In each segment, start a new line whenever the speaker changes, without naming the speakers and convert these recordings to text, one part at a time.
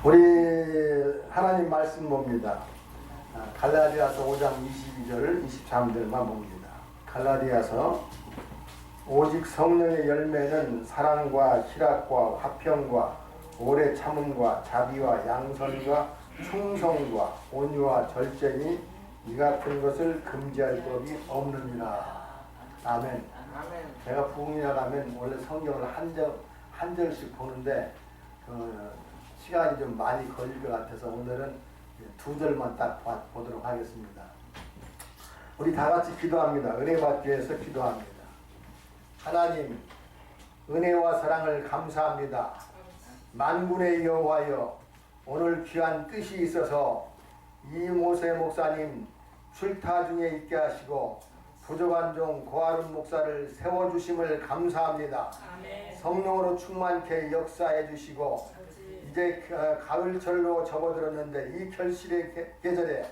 우리 하나님 말씀 봅니다. 갈라디아서 5장 22절 23절만 봅니다. 갈라디아서 오직 성령의 열매는 사랑과 희락과 화평과 오래 참음과 자비와 양선과 충성과 온유와 절제니 이 같은 것을 금지할 법이 없느니라. 아멘. 제가 부흥이라 가면 원래 성경을 한 절씩 보는데 시간이 좀 많이 걸릴 것 같아서 오늘은 두 절만 딱 보도록 하겠습니다. 우리 다 같이 기도합니다. 은혜 받기 위해서 기도합니다. 하나님, 은혜와 사랑을 감사합니다. 만군의 여호와여, 오늘 귀한 뜻이 있어서 이모세 목사님 출타 중에 있게 하시고 부족한 종 고아룬 목사를 세워주심을 감사합니다. 아멘. 성령으로 충만케 역사해 주시고 이제 가을철로 접어들었는데 이 결실의 계절에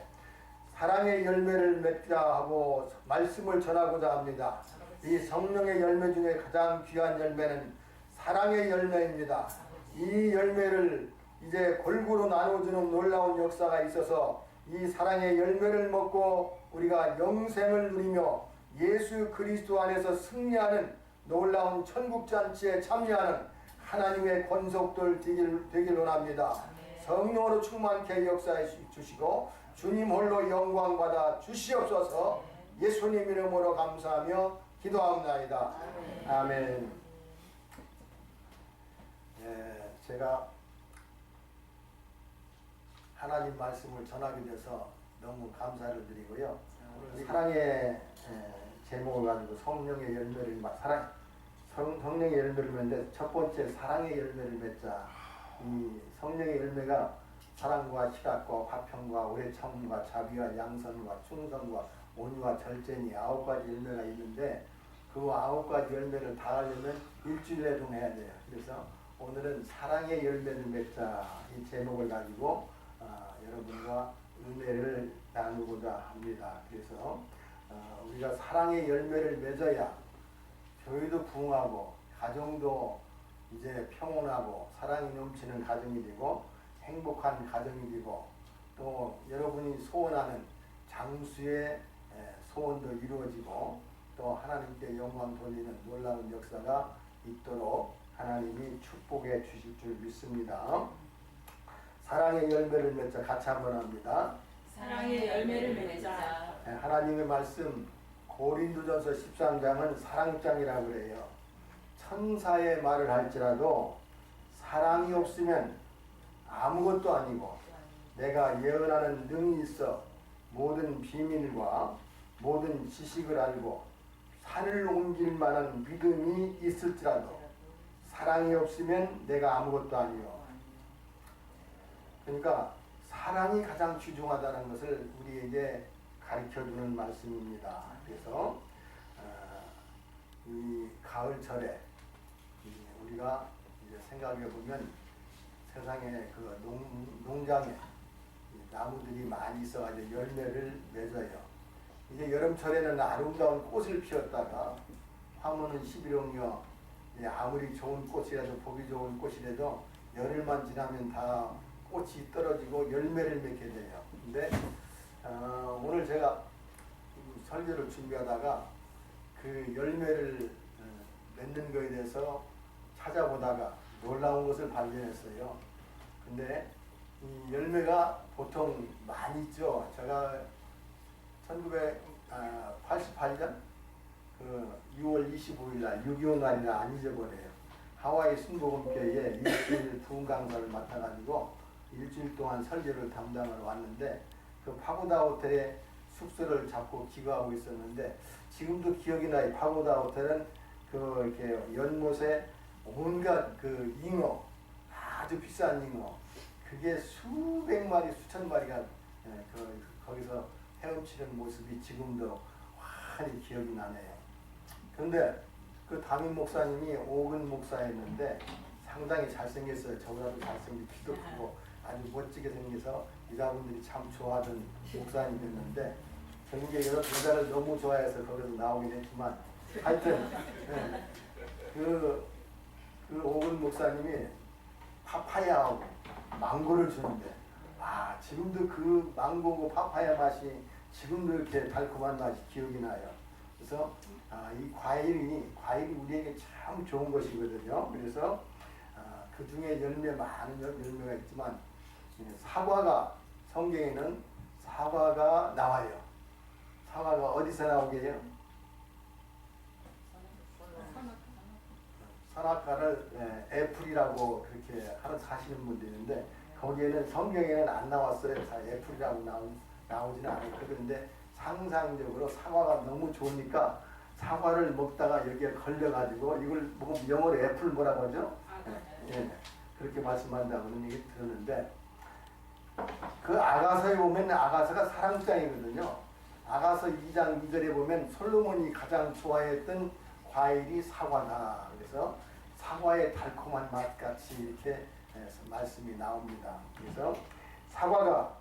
사랑의 열매를 맺자 하고 말씀을 전하고자 합니다. 이 성령의 열매 중에 가장 귀한 열매는 사랑의 열매입니다. 이 열매를 이제 골고루 나눠주는 놀라운 역사가 있어서 이 사랑의 열매를 먹고 우리가 영생을 누리며 예수 그리스도 안에서 승리하는 놀라운 천국잔치에 참여하는 하나님의 권속들 되길 원합니다. 성령으로 충만케 역사해 주시고 주님 홀로 영광받아 주시옵소서. 예수님 이름으로 감사하며 기도합니다. 아멘. 제가 하나님 말씀을 전하게 돼서 너무 감사를 드리고요. 사랑의 제목을 가지고 성령의 열매를 성령의 열매를 맺는데 첫 번째 사랑의 열매를 맺자. 이 성령의 열매가 사랑과 희락과 화평과 오래 참음과 자비와 양선과 충성과 온유와 절제니 9가지 열매가 있는데 그 9가지 열매를 다 하려면 일주일에 좀 해야 돼요. 그래서 오늘은 사랑의 열매를 맺자 이 제목을 가지고 여러분과 은혜를 나누고자 합니다. 그래서 우리가 사랑의 열매를 맺어야 교회도 부흥하고 가정도 이제 평온하고 사랑이 넘치는 가정이 되고 행복한 가정이 되고 또 여러분이 소원하는 장수의 소원도 이루어지고 또 하나님께 영광 돌리는 놀라운 역사가 있도록 하나님이 축복해 주실 줄 믿습니다. 사랑의 열매를 맺자 같이 한번 합니다.
사랑의 열매를 맺자.
하나님의 말씀 고린도전서 13장은 사랑장이라고 그래요. 천사의 말을 할지라도 사랑이 없으면 아무것도 아니고 내가 예언하는 능이 있어 모든 비밀과 모든 지식을 알고 산을 옮길 만한 믿음이 있을지라도 사랑이 없으면 내가 아무것도 아니요. 그러니까 사랑이 가장 귀중하다는 것을 우리에게 가르쳐주는 말씀입니다. 그래서 이 가을철에 우리가 이제 생각해 보면 세상에 그 농장에 나무들이 많이 있어가지고 열매를 맺어요. 이제 여름철에는 아름다운 꽃을 피웠다가 화무는 11월이요. 아무리 좋은 꽃이라도 보기 좋은 꽃이라도 열흘만 지나면 다 꽃이 떨어지고 열매를 맺게 돼요. 근데 오늘 제가 설교를 준비하다가 그 열매를 맺는 거에 대해서 찾아보다가 놀라운 것을 발견했어요. 근데 이 열매가 보통 많이 있죠. 제가 1988년 그 2월 25일 날 6.25 날이라 안 잊어버려요. 하와이 순복음교회에 일주일 부흥 강사를 맡아가지고 일주일 동안 설교를 담당하러 왔는데 그 파고다 호텔에 숙소를 잡고 기거하고 있었는데 지금도 기억이 나요. 파고다 호텔은 그 이렇게 연못에 온갖 그 잉어, 아주 비싼 잉어, 그게 수백 마리, 수천 마리가 거기서 헤엄치는 모습이 지금도 환히 기억이 나네요. 그런데 그 담임 목사님이 오근 목사였는데 상당히 잘생겼어요. 저보다도 잘생기고 키도 크고 아주 멋지게 생겨서 여자분들이 참 좋아하던 목사님이었는데 결국에 여자를 너무 좋아해서 거기서 나오긴 했지만 하여튼 그 오근 목사님이 파파야하고 망고를 주는데 지금도 그 망고고 파파야 맛이 지금도 이렇게 달콤한 맛이 기억이 나요. 그래서 이 과일이 우리에게 참 좋은 것이거든요. 그래서 그 중에 많은 열매가 있지만 사과가 성경에는 사과가 나와요. 사과가 어디서 나오게 해요? 선악과를 애플이라고 그렇게 하시는 분도 있는데 거기에는 성경에는 안 나왔어요. 애플이라고 나오지는 않았고 그런데 상상적으로 사과가 너무 좋으니까 사과를 먹다가 여기에 걸려가지고 이걸 보고 영어로 애플 뭐라고 하죠? 그렇게 말씀한다고 그런 얘기 들었는데 그 아가서에 보면 아가서가 사랑장이거든요. 아가서 2장 2절에 보면 솔로몬이 가장 좋아했던 과일이 사과다. 그래서 사과의 달콤한 맛같이 이렇게 말씀이 나옵니다. 그래서 사과가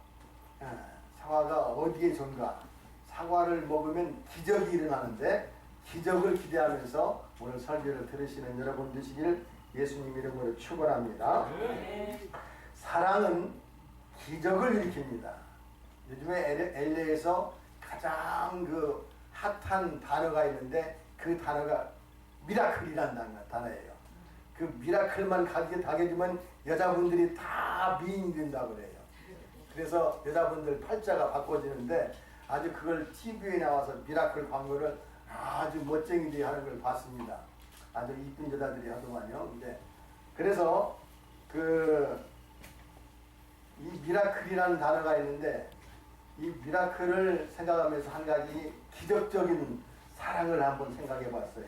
어디에 좋은가? 사과를 먹으면 기적이 일어나는데 기적을 기대하면서 오늘 설교를 들으시는 여러분 되시길 예수님 이름으로 축원합니다. 사랑은 기적을 일으킵니다. 요즘에 LA에서 가장 그 핫한 단어가 있는데 그 단어가 미라클이라는 단어예요. 그 미라클만 가게되면 여자분들이 다 미인이 된다고 그래요. 그래서 여자분들 팔자가 바꿔지는데 아주 그걸 TV에 나와서 미라클 광고를 아주 멋쟁이들이 하는 걸 봤습니다. 아주 이쁜 여자들이 하더만요. 근데 그래서 이 미라클이라는 단어가 있는데 이 미라클을 생각하면서 한 가지 기적적인 사랑을 한번 생각해 봤어요.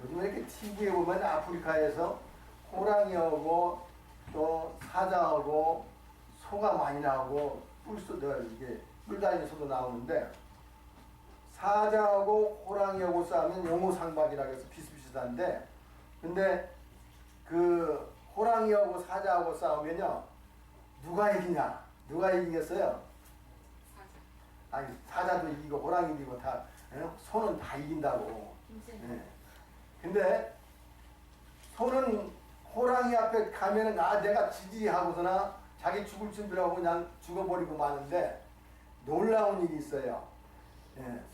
요즘에 이렇게 TV에 보면 아프리카에서 호랑이하고 또 사자하고 소가 많이 나오고 뿔 다니는 소도 나오는데 사자하고 호랑이하고 싸우면 용호상박이라고 해서 비슷비슷한데 근데 그 호랑이하고 사자하고 싸우면요 누가 이기겠어요? 아니 사자도 이기고 호랑이도 이기고 다 소는 다 이긴다고. 근데 소는 호랑이 앞에 가면은 내가 지지 하고서나 자기 죽을 준비를 하고 그냥 죽어버리고 마는데 놀라운 일이 있어요.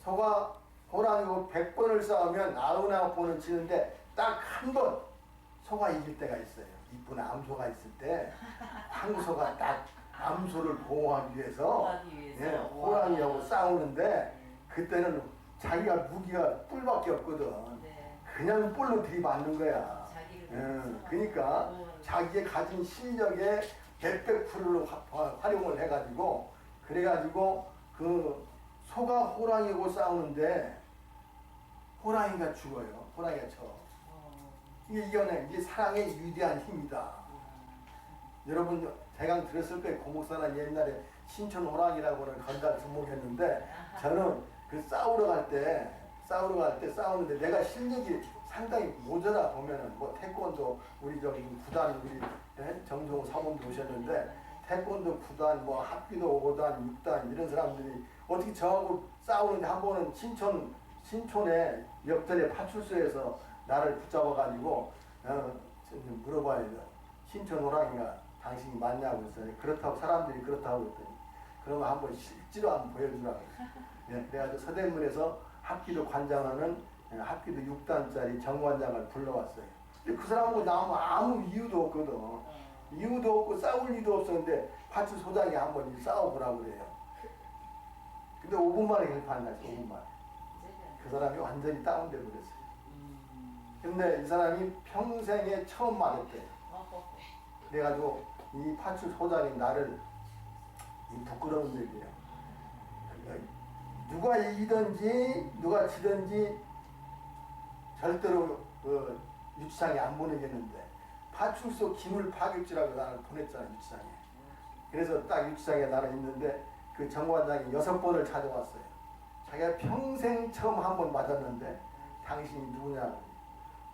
소가 호랑이고 100번을 싸우면 99번은 지는데 딱 한 번 소가 이길 때가 있어요. 이쁜 암소가 있을 때 황소가 딱 암소를 보호하기 위해서 호랑이하고 싸우는데 그때는 자기가 무기가 뿔밖에 없거든. 그냥 뿔로 들이받는 거야. 그러니까 자기의 가진 실력의 100%를 활용을 해가지고 그래가지고 그 소가 호랑이하고 싸우는데 호랑이가 죽어요. 호랑이가 쳐. 이게 사랑의 위대한 힘이다. 여러분 대강 들었을 거예요. 고목사는 옛날에 신천 호랑이라고 하는 건달 두목했는데 저는 그 싸우러 갈 때 싸우는데 내가 실력이 상당히 모자라 보면은 뭐 태권도 우리 저기 구단 우리 정종호 사범도 오셨는데 태권도 구단 뭐 합기도 5단 6단 이런 사람들이 어떻게 저하고 싸우는데 한 번은 신촌의 옆자리 파출소에서 나를 붙잡아가지고 물어봐야 돼. 신천 호랑이가 당신이 맞냐고 했어요. 그렇다고 사람들이 그렇다고 했더니 그러면 한번 실제로 한번 보여주라고. 그래가지고 서대문에서 합기도 관장하는 합기도 6단짜리 정관장을 불러왔어요. 근데 그 사람하고 나오면 아무 이유도 없거든. 이유도 없고 싸울 일도 없었는데 파출소장이 한번 싸워보라고 그래요. 근데 5분 만에 결판이 났어. 5분 만에. 그 사람이 완전히 다운돼 버렸어요. 근데 이 사람이 평생에 처음 맞았대요. 그래가지고 이 파출소장이 나를 부끄러운 얘기예요. 누가 이기든지 누가 지든지 절대로 그 유치장에 안 보내겠는데 파출소 기물 파격지라고 나를 보냈잖아 유치장에. 그래서 딱 유치장에 나는 있는데 그 정관장이 6번을 찾아왔어요. 자기가 평생 처음 한 번 맞았는데 당신이 누구냐고.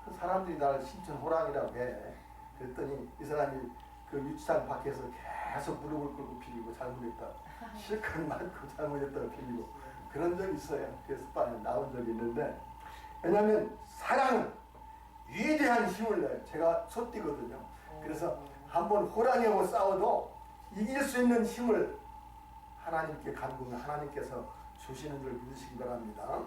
그 사람들이 나를 신천 호랑이라고 해. 그랬더니 이 사람이 그 유치장 밖에서 계속 무릎을 꿇고 빌리고 잘못했다. 실컷 맞고 잘못했다고 빌리고 그런 적이 있어요. 그래서 빨리 나온 적이 있는데 왜냐하면 사랑은 위대한 힘을 내요. 제가 소띠거든요. 그래서 한번 호랑이하고 싸워도 이길 수 있는 힘을 하나님께 간구하면 하나님께서 주시는 줄 믿으시기 바랍니다.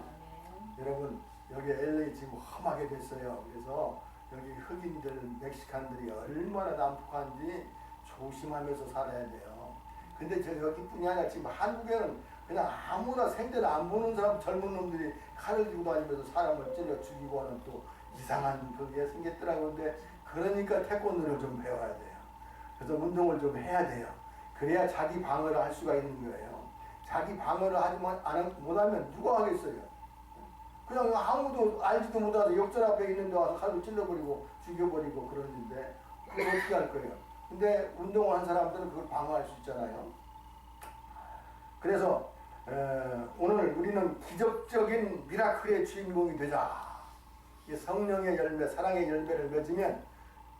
여러분 여기 LA 지금 험하게 됐어요. 그래서 여기 흑인들, 멕시칸들이 얼마나 난폭한지 조심하면서 살아야 돼요. 근데 저 여기뿐이 아니라 지금 한국에는 그냥 아무나 생전 안 보는 사람 젊은 놈들이 칼을 들고 다니면서 사람을 찔러 죽이고 하는 또 이상한 그게 생겼더라고요. 근데 그러니까 태권도를 좀 배워야 돼요. 그래서 운동을 좀 해야 돼요. 그래야 자기 방어를 할 수가 있는 거예요. 자기 방어를 못하면 누가 하겠어요? 그냥 아무도 알지도 못하고 역전 앞에 있는 데 와서 칼로 찔러버리고 죽여버리고 그러는데 그걸 어떻게 할 거예요? 근데 운동을 한 사람들은 그걸 방어할 수 있잖아요. 그래서 오늘 우리는 기적적인 미라클의 주인공이 되자. 이 성령의 열매, 사랑의 열매를 맺으면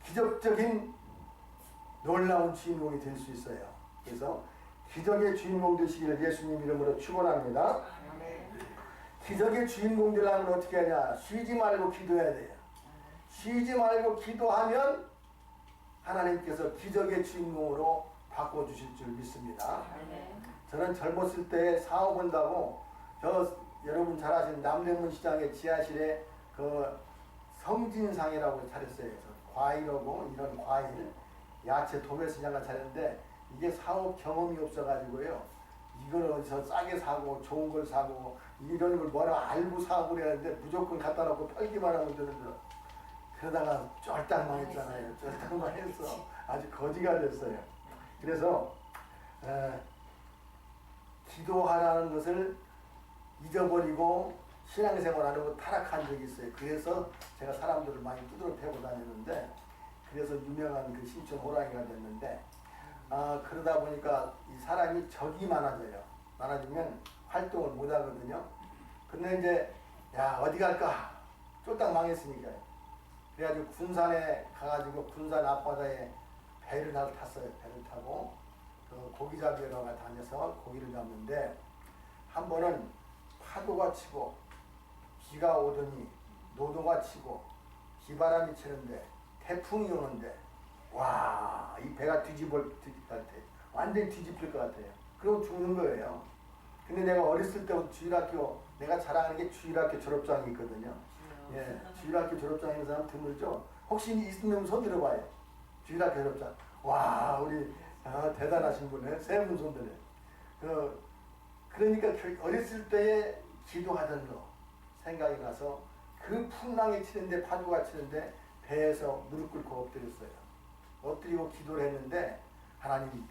기적적인 놀라운 주인공이 될 수 있어요. 그래서 기적의 주인공 되시기를 예수님 이름으로 축원합니다. 기적의 주인공 되려면 어떻게 하냐? 쉬지 말고 기도해야 돼요. 쉬지 말고 기도하면 하나님께서 기적의 주인공으로 바꿔주실 줄 믿습니다. 저는 젊었을 때 사업한다고 여러분 잘 아시는 남대문 시장의 지하실에 그 성진상이라고 차렸어요. 그래서 과일하고 이런 과일, 야채 도매 시장을 차렸는데 이게 사업 경험이 없어가지고요. 이걸 어디서 싸게 사고 좋은 걸 사고 이런 걸 뭐라 알고 사고 그랬는데 무조건 갖다 놓고 팔기만 하면 되는데 그러다가 쫄딱 망했잖아요. 쫄딱 망해서 아주 거지가 됐어요. 그래서 기도하라는 것을 잊어버리고 신앙생활하는 거 타락한 적이 있어요. 그래서 제가 사람들을 많이 두드러 패고 다녔는데 그래서 유명한 그 신촌 호랑이가 됐는데 그러다 보니까 이 사람이 적이 많아지면 활동을 못 하거든요. 근데 이제 야 어디 갈까? 쫄딱 망했으니까요. 그래가지고 군산에 가가지고 군산 앞바다에 배를 탔어요. 배를 타고 그 고기 잡으러 다녀서 고기를 잡는데 한 번은 파도가 치고 비가 오더니 노도가 치고 비바람이 치는데 태풍이 오는데 와, 이 배가 뒤집을 것 같아. 완전히 뒤집힐 것 같아요. 그럼 죽는 거예요. 근데 내가 어렸을 때부터 주일학교, 내가 자랑하는 게 주일학교 졸업장이 있거든요. 예, 주일학교 졸업장 있는 사람 드물죠? 혹시 있으면 손 들어봐요. 주일학교 졸업장. 와, 우리 대단하신 분이네. 세 분 손 들어요. 그러니까 어렸을 때에 기도하던 거 생각이 나서 그 풍랑이 치는데 파도가 치는데 배에서 무릎 꿇고 엎드렸어요. 엎드리고 기도를 했는데 하나님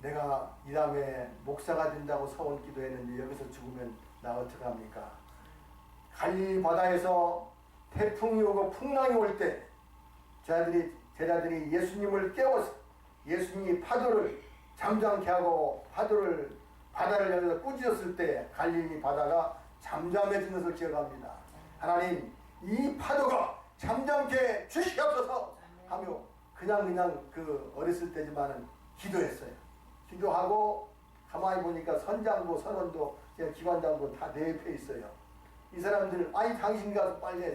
내가 이 다음에 목사가 된다고 서원 기도했는데 여기서 죽으면 나 어떡합니까? 갈릴리 바다에서 태풍이 오고 풍랑이 올 때 제자들이 예수님을 깨워서 예수님이 파도를 잠잠케 하고 바다를 향해서 꾸짖었을 때 갈릴리 바다가 잠잠해진 것을 기억합니다. 하나님 이 파도가 잠잠케 주시옵소서 하며 그냥 그 어렸을 때지만은 기도했어요. 기도하고 가만히 보니까 선장도 선원도 기관장도 다 내 옆에 있어요. 이 사람들 아니 당신 가서 빨리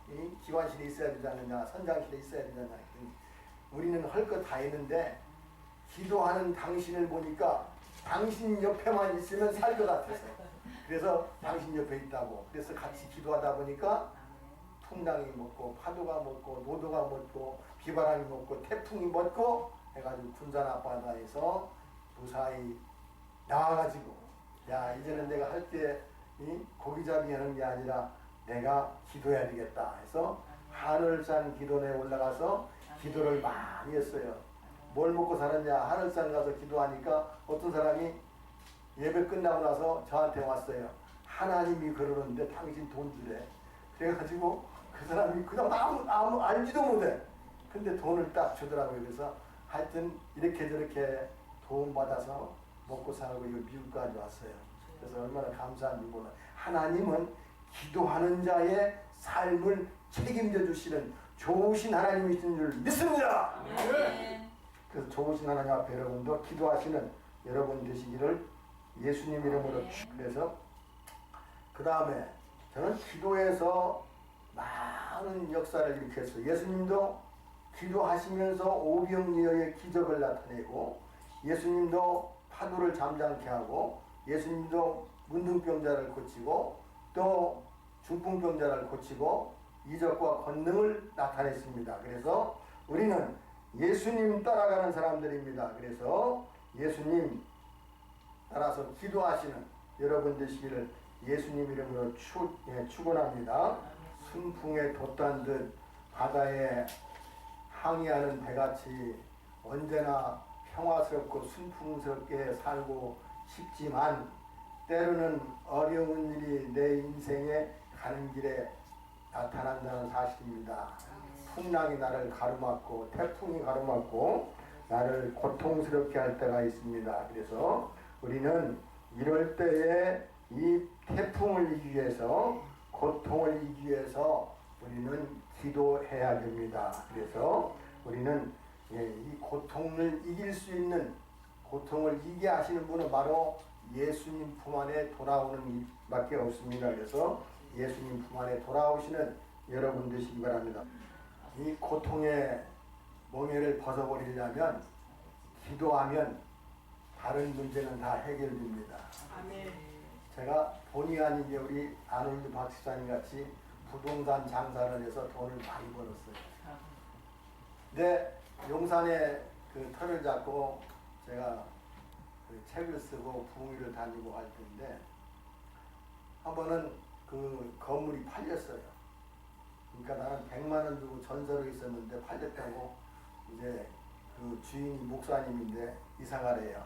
이 기관실에 있어야 되지 않느냐 선장실에 있어야 되지 않느냐 우리는 할 것 다 했는데 기도하는 당신을 보니까 당신 옆에만 있으면 살 것 같아서 그래서 당신 옆에 있다고 그래서 같이 기도하다 보니까 풍랑이 먹고 파도가 먹고 노도가 먹고 비바람이 먹고 태풍이 먹고 해가지고 군산 앞바다에서 무사히 나와가지고 야 이제는 내가 할 때 고기잡이 하는 게 아니라 내가 기도해야 되겠다 해서 하늘산 기도원에 올라가서 기도를 많이 했어요. 뭘 먹고 사느냐 하늘산 가서 기도하니까 어떤 사람이 예배 끝나고 나서 저한테 왔어요. 하나님이 그러는데 당신 돈 주래. 그래가지고 그 사람이 그냥 아무 알지도 못해. 근데 돈을 딱 주더라고요. 그래서 하여튼 이렇게 저렇게 도움 받아서 먹고 살고 이거 미국까지 왔어요. 그래서 얼마나 감사한지 몰라. 하나님은 기도하는 자의 삶을 책임져 주시는 좋으신 하나님이신 줄 믿습니다. 네. 그래서 좋으신 하나님 앞에 여러분도 기도하시는 여러분 되시기를 예수님 이름으로 그래서 그 다음에 저는 기도에서 많은 역사를 일으켰어요. 예수님도 기도하시면서 오병이어의 기적을 나타내고 예수님도 파도를 잠잠케 하고 예수님도 문둥병자를 고치고 또 중풍병자를 고치고 이적과 권능을 나타냈습니다. 그래서 우리는 예수님 따라가는 사람들입니다. 그래서 예수님 따라서 기도하시는 여러분 되시기를 예수님 이름으로 축원합니다. 순풍에 돛단 듯 바다에 항해하는 배같이 언제나 평화스럽고 순풍스럽게 살고 싶지만 때로는 어려운 일이 내 인생에 가는 길에 나타난다는 사실입니다. 풍랑이 나를 가로막고 태풍이 가로막고 나를 고통스럽게 할 때가 있습니다. 그래서 우리는 이럴 때에 이 태풍을 이기기 위해서 고통을 이기기 위해서 우리는 기도해야 됩니다. 그래서 우리는 이 고통을 이길 수 있는 고통을 이기게 하시는 분은 바로 예수님 품 안에 돌아오는 이밖에 없습니다. 그래서 예수님 품 안에 돌아오시는 여러분 되시기 바랍니다. 이 고통의 멍에를 벗어버리려면 기도하면 다른 문제는 다 해결됩니다.
아멘.
제가 본의 아니게 우리 아놀드 박시사님 같이 부동산 장사를 해서 돈을 많이 벌었어요. 근데 용산에 그 터를 잡고 제가 그 책을 쓰고 부흥회를 다니고 할 텐데 한 번은 그 건물이 팔렸어요. 그러니까 나는 100만 원 주고 전세로 있었는데 팔렸다고 이제 그 주인이 목사님인데 이사 가래요.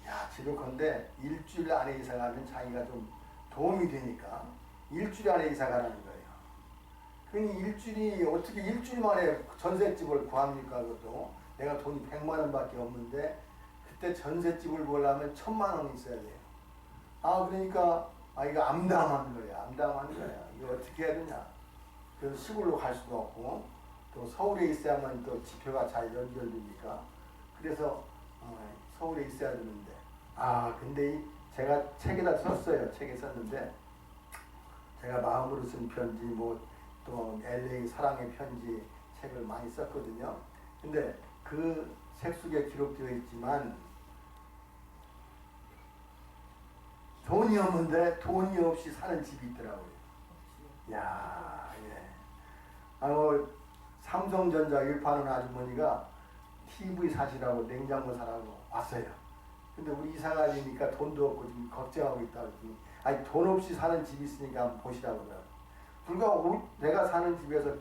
야, 지독한데 일주일 안에 이사 가면 자기가 좀 도움이 되니까 일주일 안에 이사 가라는 거예요. 그러니 일주일이 어떻게 일주일 만에 전셋집을 구합니까? 그것도 내가 돈이 100만 원밖에 없는데 그때 전셋집을 구하려면 1000만 원이 있어야 돼요. 아, 그러니까 이거 암담한 거야. 암담한 거야. 이거 어떻게 해야 되냐. 그래서 시골로 갈 수도 없고 또 서울에 있어야만 또 지표가 잘 연결되니까 그래서 서울에 있어야 되는데 근데 제가 책에다 썼어요. 책에 썼는데 제가 마음으로 쓴 편지 또 LA 사랑의 편지 책을 많이 썼거든요. 근데 그 책 속에 기록되어 있지만 돈이 없는데 돈이 없이 사는 집이 있더라고요. 야, 예. 삼성전자 일파는 아주머니가 TV 사시라고 냉장고 사라고 왔어요. 근데 우리 이사가 되니까 돈도 없고 지금 걱정하고 있다고 했더니 돈 없이 사는 집이 있으니까 한번 보시라고 그러더라고요. 내가 사는 집에서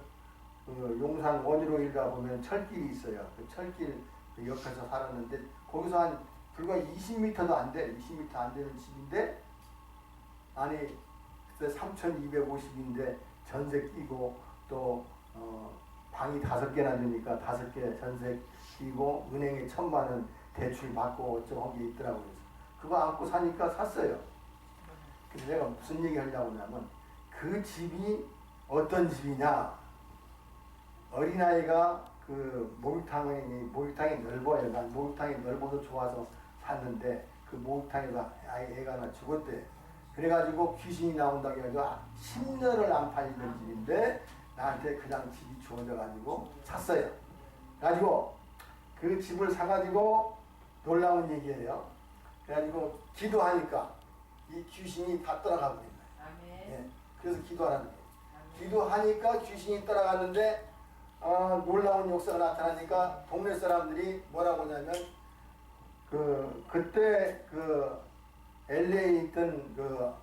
용산 원희로일 가보면 철길이 있어요. 그 철길 옆에서 살았는데 거기서 한 불과 20m도 안 돼. 20m 안 되는 집인데 아니 그때 3,250인데 전세 끼고 또 방이 5개나 되니까 5개 전세 끼고 은행에 1,000만 원 대출 받고 어쩌고 게 있더라고요. 그거 안고 사니까 샀어요. 근데 내가 무슨 얘기 하려고 하냐면 그 집이 어떤 집이냐. 어린아이가 그 목욕탕이 넓어요. 난 목욕탕이 넓어서 좋아서 샀는데 그 목욕탕에서 애가 하나 죽었대. 그래가지고 귀신이 나온다고 해가지고 10년을 안 팔리던 집인데 나한테 그냥 집이 주어져가지고 샀어요. 그래가지고 그 집을 사가지고 놀라운 얘기예요. 그래가지고 기도하니까 이 귀신이 다 떠나가 버린 거예요. 예, 그래서 기도하라는 거예요. 기도하니까 귀신이 떠나갔는데 놀라운 역사가 나타나니까 동네 사람들이 뭐라고 하냐면 그때 그 LA에 있던 그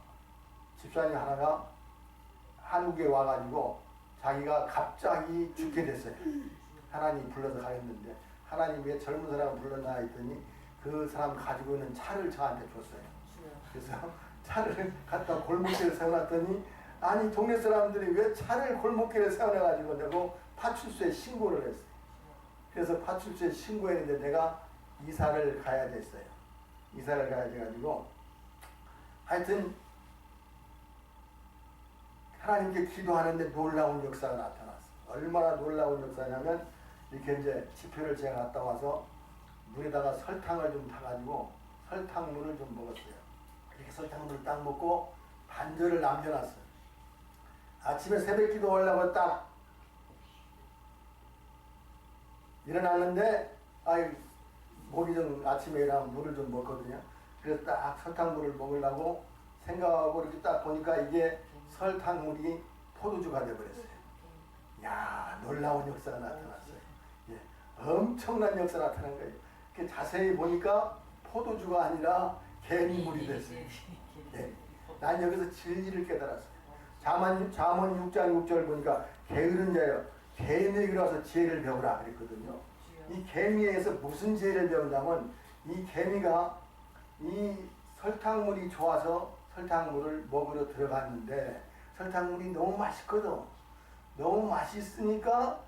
집사님 하나가 한국에 와가지고 자기가 갑자기 죽게 됐어요. 하나님 불러서 가겠는데 하나님 왜 젊은 사람을 불렀나 했더니 그 사람 가지고 있는 차를 저한테 줬어요. 그래서 차를 갖다 골목길에 세워놨더니 아니 동네 사람들이 왜 차를 골목길에 세워놔가지고 내고 파출소에 신고를 했어요. 그래서 파출소에 신고했는데 내가 이사를 가야 됐어요. 이사를 가야 돼가지고 하여튼 하나님께 기도하는데 놀라운 역사가 나타났어요. 얼마나 놀라운 역사냐면 이렇게 이제 지표를 제가 갔다 와서 물에다가 설탕을 좀 타가지고 설탕물을 좀 먹었어요. 그렇게 설탕물을 딱 먹고 반절을 남겨놨어요. 아침에 새벽 기도 하려고 딱 일어났는데 아이 목이 좀 아침에 일어나면 물을 좀 먹거든요. 그래서 딱 설탕물을 먹으려고 생각하고 이렇게 딱 보니까 이게 설탕물이 포도주가 돼버렸어요. 야, 놀라운 역사가 나타났어요. 예, 엄청난 역사가 나타난 거예요. 자세히 보니까 포도주가 아니라 개미물이 됐어요. 예, 난 여기서 진리를 깨달았어요. 잠언 6장 6절 보니까 게으른 자여 개미에게 와서 지혜를 배우라 그랬거든요. 이 개미에서 무슨 지혜를 배운다면 이 개미가 이 설탕물이 좋아서 설탕물을 먹으러 들어갔는데 설탕물이 너무 맛있거든. 너무 맛있으니까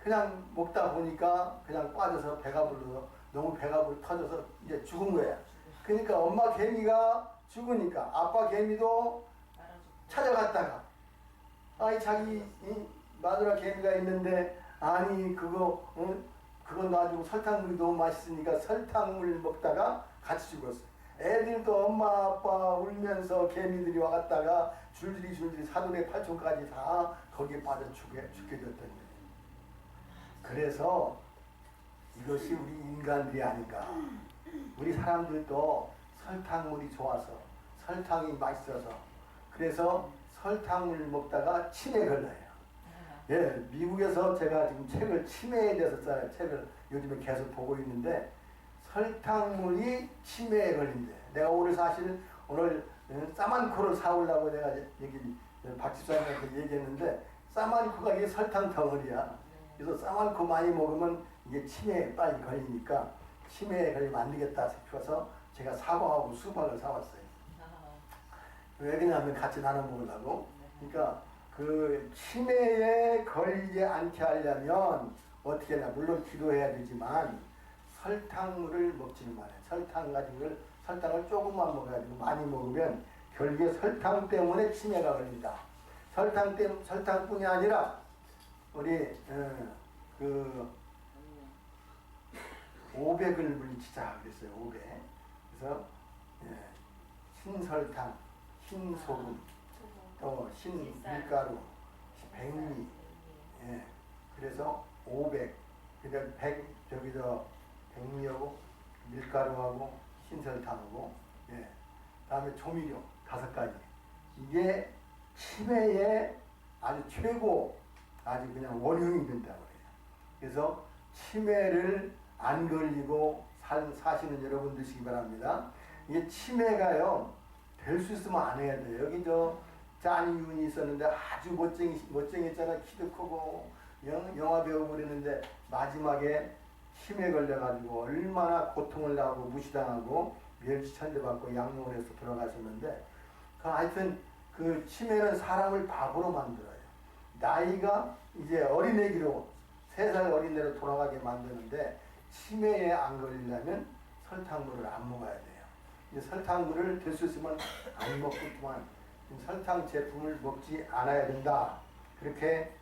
그냥 먹다 보니까 그냥 빠져서 배가 불러서 너무 배가 터져서 이제 죽은 거야. 그러니까 엄마 개미가 죽으니까 아빠 개미도 찾아갔다가 아이 자기 이 마누라 개미가 있는데 아니 그거 그거 놔주고 설탕물이 너무 맛있으니까 설탕물 먹다가 같이 죽었어요. 애들도 엄마 아빠 울면서 개미들이 와갔다가 줄줄이 사돈의 팔촌까지 다 거기에 빠져 죽게 됐던 거예요. 그래서 이것이 우리 인간들이 아닌가. 우리 사람들도 설탕물이 좋아서 설탕이 맛있어서 그래서 설탕물 먹다가 치매 걸려요. 예, 미국에서 제가 지금 책을 치매에 대해서 써요. 책을 요즘에 계속 보고 있는데 설탕물이 치매에 걸린대. 내가 오늘 사실 오늘 싸만코를 사오려고 내가 여기 박 집사님한테 얘기했는데 싸만코가 이게 설탕 덩어리야. 그래서 싸만코 많이 먹으면 이게 치매에 빨리 걸리니까 치매에 걸리면 안 되겠다 싶어서 제가 사과하고 수박을 사왔어요. 왜 그러냐면 같이 나눠 먹으려고. 그러니까 그 치매에 걸리지 않게 하려면 어떻게 하냐. 물론 기도해야 되지만 설탕물을 먹지는 말아요. 설탕 가진 걸 설탕을 조금만 먹어가지고 많이 먹으면 결국에 설탕 때문에 치매가 걸린다. 설탕뿐이 아니라 우리 그 500을 물리치자 그랬어요. 500. 그래서 신설탕, 신소금, 또 신밀가루, 백미. 예. 그래서 500. 그다음 100 백미하고 밀가루하고 신설탕하고 예. 다음에 조미료 5가지. 이게 치매의 아주 최고 아주 그냥 원흉이 된다고 해요. 그래서 치매를 안 걸리고 사시는 여러분 되시기 바랍니다. 이게 치매가요 될 수 있으면 안 해야 돼요. 여기 짠 이윤이 있었는데 아주 멋쟁이잖아. 키도 크고 영화 배우 그랬는데 마지막에 치매 걸려가지고 얼마나 고통을 당하고 무시당하고 멸치 천대받고 양용을 해서 돌아가셨는데 하여튼 그 치매는 사람을 바보로 만들어요. 나이가 이제 어린애기로 3살 어린애로 돌아가게 만드는데 치매에 안 걸리려면 설탕물을 안 먹어야 돼요. 이제 설탕물을 될 수 있으면 안 먹고만 설탕 제품을 먹지 않아야 된다. 그렇게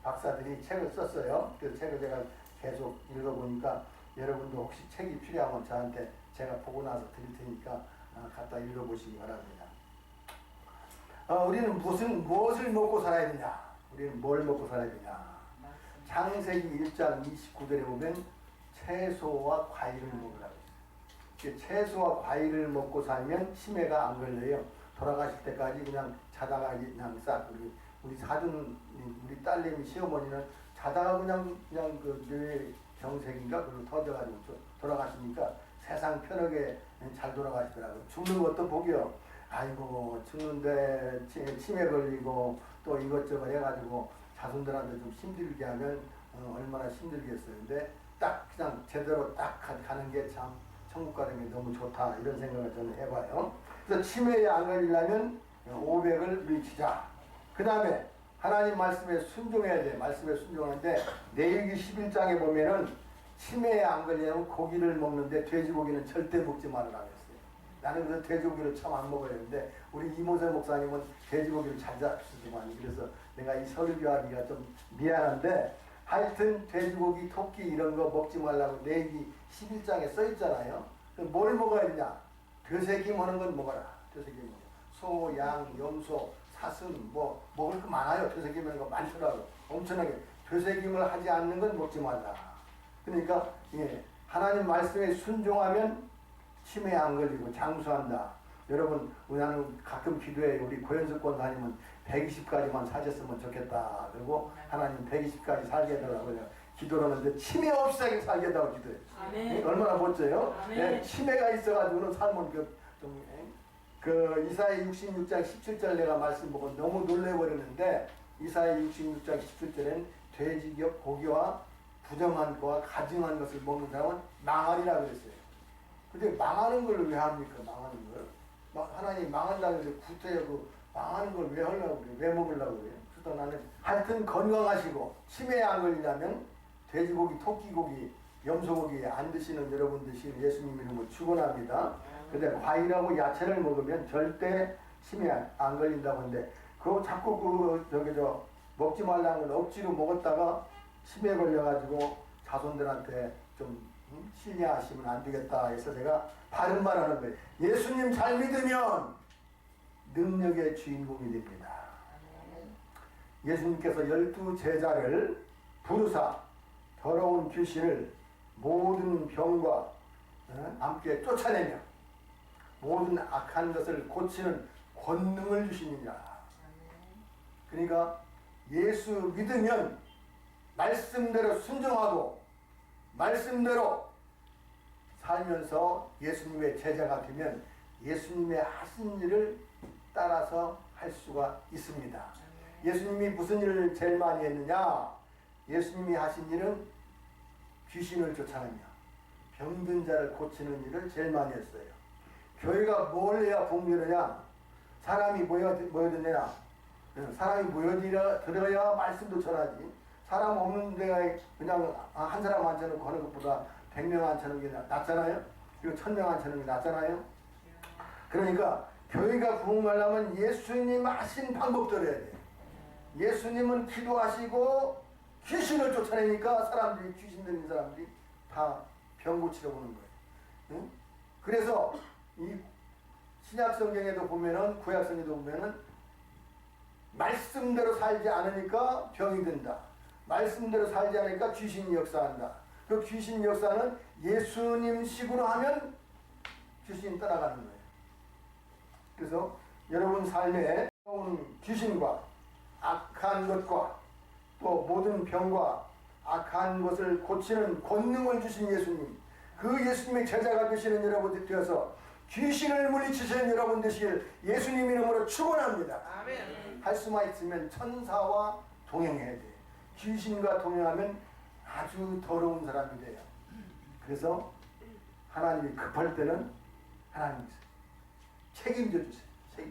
박사들이 책을 썼어요. 그 책을 제가 계속 읽어보니까 여러분도 혹시 책이 필요하면 저한테 제가 보고 나서 드릴 테니까 갖다 읽어보시기 바랍니다. 우리는 무엇을 먹고 살아야 되냐? 우리는 뭘 먹고 살아야 되냐? 창세기 1장 29절에 보면 채소와 과일을 먹으라고 있어요. 채소와 과일을 먹고 살면 치매가 안 걸려요. 돌아가실 때까지 그냥 자다가 그냥 싹 우리 사돈 우리 딸내미 시어머니는 자다가 그냥 그 뇌경색인가 그걸로 터져가지고 돌아가시니까 세상 편하게 잘 돌아가시더라고요. 죽는 것도 복이요. 아이고 죽는데 치매 걸리고 또 이것저것 해가지고 자손들한테 좀 힘들게 하면 얼마나 힘들겠어요. 근데 딱 그냥 제대로 딱 가는 게 참 천국 가는 게 너무 좋다 이런 생각을 저는 해봐요. 그래서 치매에 안 걸리려면 500을 물리치자. 그 다음에 하나님 말씀에 순종해야 돼. 말씀에 순종하는데 레위기 11장에 보면은 치매에 안 걸리려면 고기를 먹는데 돼지고기는 절대 먹지 말으라 그랬어요. 나는 그래서 돼지고기를 참 안 먹어야 되는데 우리 이모세 목사님은 돼지고기를 잘 잡수더만. 그래서 내가 이 설교하기가 좀 미안한데 하여튼 돼지고기, 토끼 이런 거 먹지 말라고 레위기 11장에 써 있잖아요. 뭘 먹어야 되냐? 되새김 하는 건 먹어라. 되새김 소, 양, 염소, 사슴 뭐 먹을 거 많아요. 되새김 하는 거 많더라고. 엄청나게 되새김을 하지 않는 건 먹지 말라. 그러니까 하나님 말씀에 순종하면 치매에 안 걸리고 장수한다. 여러분, 나는 가끔 기도해. 우리 고현숙 권사님은 120까지만 사셨으면 좋겠다. 그리고 하나님 120까지 살게 해달라고 기도를 하는데 치매 없이 살게 해달라고 기도해.
아멘.
얼마나 멋져요?
아멘.
치매가 있어가지고는 삶은 그 이사야 66장 17절 내가 말씀 보고 너무 놀래버렸는데, 이사야 66장 17절에는 돼지겹 고기와 부정한 거와 가증한 것을 먹는 사람은 망하리라 그랬어요. 근데 망하는 걸 왜 합니까? 망하는 걸? 하나님 망한다고 해서 구태여 그 망하는 걸 왜 하려고 그래요? 왜 먹으려고 그래요? 그래서 나는 하여튼 건강하시고 치매에 안 걸리려면 돼지고기, 토끼고기, 염소고기 안 드시는 여러분 드시는 예수님 이름으로 축원합니다. 근데 과일하고 야채를 먹으면 절대 치매 안 걸린다고 하는데, 그거 자꾸 먹지 말라는 걸 억지로 먹었다가 치매 걸려가지고 자손들한테 좀 신뢰하시면 안 되겠다 해서 제가 바른 말 하는 거예요. 예수님 잘 믿으면 능력의 주인공이 됩니다. 예수님께서 12 제자를 부르사 더러운 귀신을 모든 병과 함께 쫓아내며 모든 악한 것을 고치는 권능을 주시느니라. 그러니까 예수 믿으면 말씀대로 순종하고 말씀대로 살면서 예수님의 제자가 되면 예수님의 하신 일을 따라서 할 수가 있습니다. 예수님이 무슨 일을 제일 많이 했느냐? 예수님이 하신 일은 귀신을 쫓아내며 병든 자를 고치는 일을 제일 많이 했어요. 교회가 뭘 해야 붕괴느냐? 사람이 모여드느냐? 사람이 모여들어야 말씀도 전하지. 사람 없는 데가 그냥 한 사람 앉혀놓고 하는 것보다 100명 앉혀놓은 게 낫잖아요. 그리고 1000명 앉혀놓은 게 낫잖아요. 그러니까 교회가 부흥하려면 예수님 하신 방법대로 해야 돼요. 예수님은 기도하시고 귀신을 쫓아내니까 사람들이, 귀신 들린 사람들이 다 병 고치러 오는 거예요. 응? 그래서 이 신약 성경에도 보면은, 구약 성경에도 보면은 말씀대로 살지 않으니까 병이 든다. 말씀대로 살지 않으니까 귀신이 역사한다. 그 귀신 역사는 예수님 식으로 하면 귀신이 떠나가는 거예요. 그래서 여러분 삶에 온 귀신과 악한 것과 또 모든 병과 악한 것을 고치는 권능을 주신 예수님, 그 예수님의 제자가 되시는 여러분들 되어서 귀신을 물리치시는 여러분 되시길 예수님 이름으로 축원합니다.
아멘.
할 수만 있으면 천사와 동행해야 돼요. 귀신과 동행하면 아주 더러운 사람이 돼요. 그래서 하나님이 급할 때는 하나님이 책임져 주세요.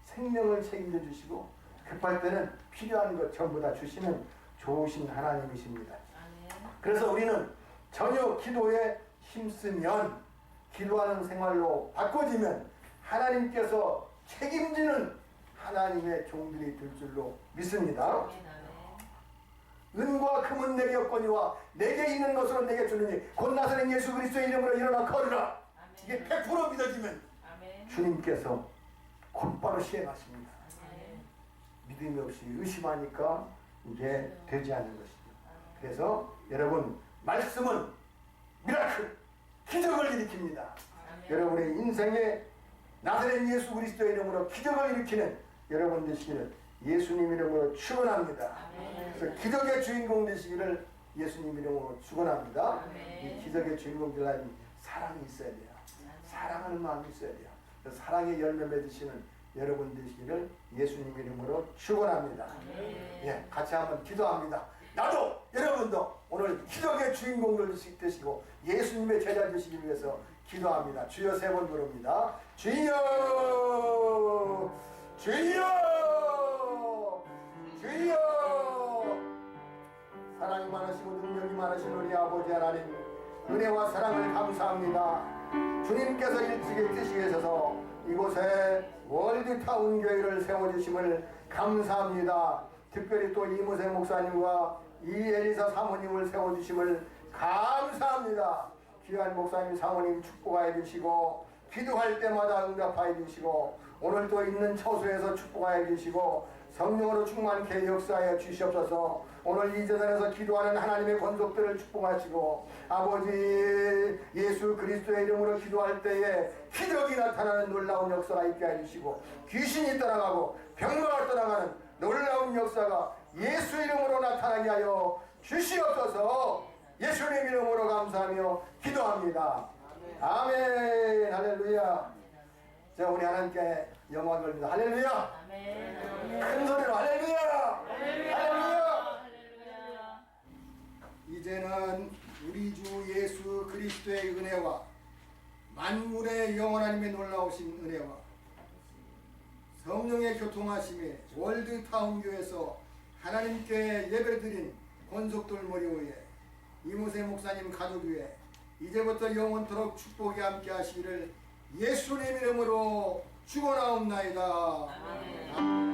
생명을 책임져 주시고 급할 때는 필요한 것 전부 다 주시는 좋으신 하나님이십니다. 그래서 우리는 전혀 기도에 힘쓰면, 기도하는 생활로 바꿔지면 하나님께서 책임지는 하나님의 종들이 될 줄로 믿습니다. 은과 금은 내게 없거니와 내게 있는 것으로 내게 주느니 곧 나사렛 예수 그리스도의 이름으로 일어나 걸으라. 이게 100% 믿어지면 주님께서 곧바로 시행하십니다. 믿음이 없이 의심하니까 이게 되지 않는 것이죠. 그래서 여러분, 말씀은 미라클, 기적을 일으킵니다. 여러분의 인생에 나사렛 예수 그리스도의 이름으로 기적을 일으키는 여러분 되시기를 예수님 이름으로 축원합니다. 그래서 기적의 주인공 되시기를 예수님 이름으로 축원합니다. 이 기적의 주인공 되려면 사랑이 있어야 돼요. 사랑하는 마음이 있어야 돼요. 사랑의 열매 맺으시는 여러분 되시기를 예수님 이름으로 축원합니다. 예, 같이 한번 기도합니다. 나도 여러분도 오늘 기적의 주인공들 되시고 예수님의 제자 되시기 위해서 기도합니다. 주여 3번 부릅니다. 주여, 주여, 주여. 사랑이 많으시고 능력이 많으신 우리 아버지 하나님, 은혜와 사랑을 감사합니다. 주님께서 일찍이 뜻이 계셔서 이곳에 월드타운 교회를 세워주심을 감사합니다. 특별히 또 이무세 목사님과 이엘리사 사모님을 세워주심을 감사합니다. 귀한 목사님 사모님 축복하여 주시고 기도할 때마다 응답하여 주시고 오늘 또 있는 처소에서 축복하여 주시고 성령으로 충만케 역사하여 주시옵소서. 오늘 이 재단에서 기도하는 하나님의 권속들을 축복하시고 아버지 예수 그리스도의 이름으로 기도할 때에 기적이 나타나는 놀라운 역사가 있게 해주시고 귀신이 떠나가고 병마가 떠나가는 놀라운 역사가 예수 이름으로 나타나게 하여 주시옵소서. 예수님 이름으로 감사하며 기도합니다. 아멘. 할렐루야. 자, 우리 하나님께 영광 돌립니다. 할렐루야. 큰 소리로 할렐루야. 할렐루야. 이제는 우리 주 예수 그리스도의 은혜와 만물의 영원한 힘의 놀라우신 은혜와 성령의 교통하심이 월드타운교에서 하나님께 예배드린 권속들 머리 위에 이무세 목사님 가족 위에 이제부터 영원토록 축복이 함께 하시기를 예수님 이름으로 축원하옵나이다. 아멘.